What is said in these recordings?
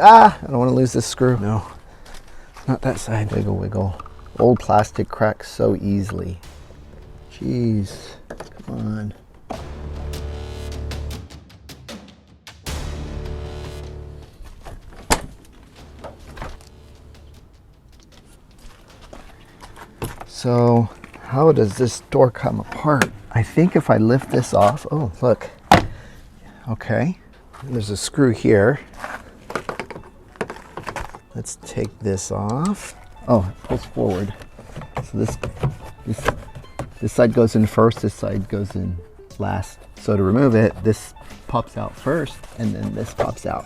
Ah, I don't want to lose this screw. No, not that side. Wiggle, wiggle. Old plastic cracks so easily. Jeez, come on. So how does this door come apart? I think if I lift this off, oh, look. Okay, there's a screw here. Let's take this off. Oh, it pulls forward. So this side goes in first, this side goes in last. So to remove it, this pops out first, and then this pops out.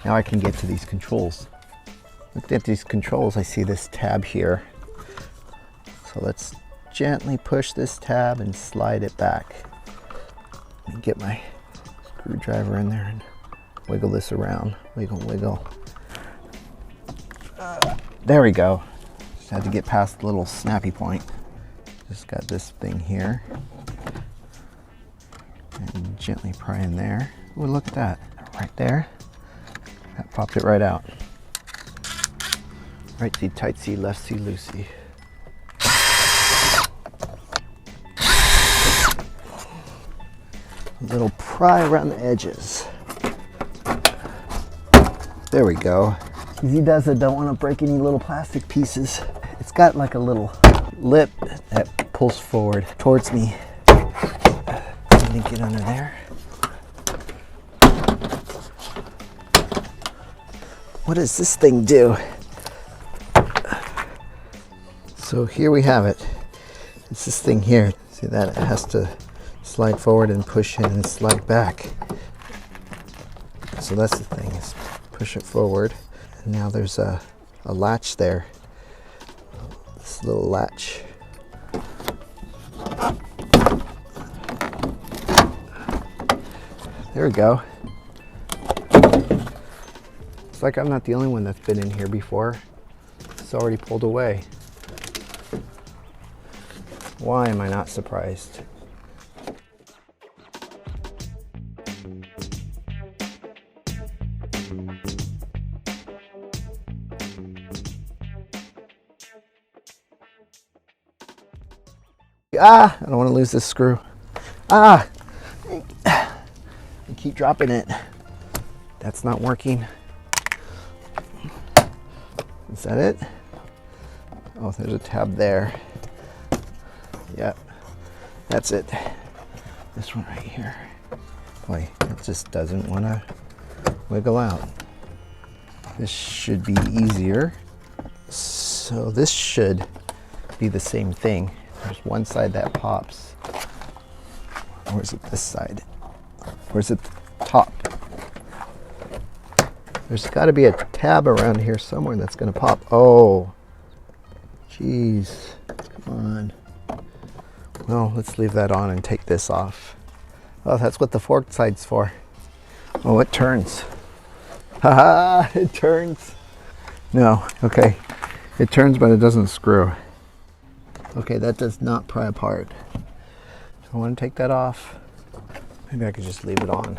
Now I can get to these controls. Looking at these controls, I see this tab here. So let's gently push this tab and slide it back. Let me get my screwdriver in there and wiggle this around. Wiggle, wiggle. There we go. Just had to get past the little snappy point. Just got this thing here. And gently pry in there. Ooh, look at that. Right there. That popped it right out. Right-see, tight-see, left-see, loosey. A little pry around the edges. There we go. Easy does it, don't want to break any little plastic pieces. It's got like a little lip that pulls forward towards me. Let me get under there. What does this thing do? So here we have it. It's this thing here. See that? It has to slide forward and push in and slide back. So that's the thing, is push it forward. And now there's a latch there. This little latch. There we go. It's like I'm not the only one that's been in here before. It's already pulled away. Why am I not surprised? Ah, I don't want to lose this screw. Ah, I keep dropping it. That's not working. Is that it? Oh, there's a tab there. Yep, that's it. This one right here. Boy, it just doesn't want to wiggle out. This should be easier. So this should be the same thing. There's one side that pops. Or is it this side? Or is it the top? There's got to be a tab around here somewhere that's going to pop. Oh, jeez, come on. Well, let's leave that on and take this off. Oh, that's what the forked side's for. Oh, it turns. Haha, it turns. No, okay. It turns, but it doesn't screw. Okay, that does not pry apart. So I want to take that off. Maybe I could just leave it on.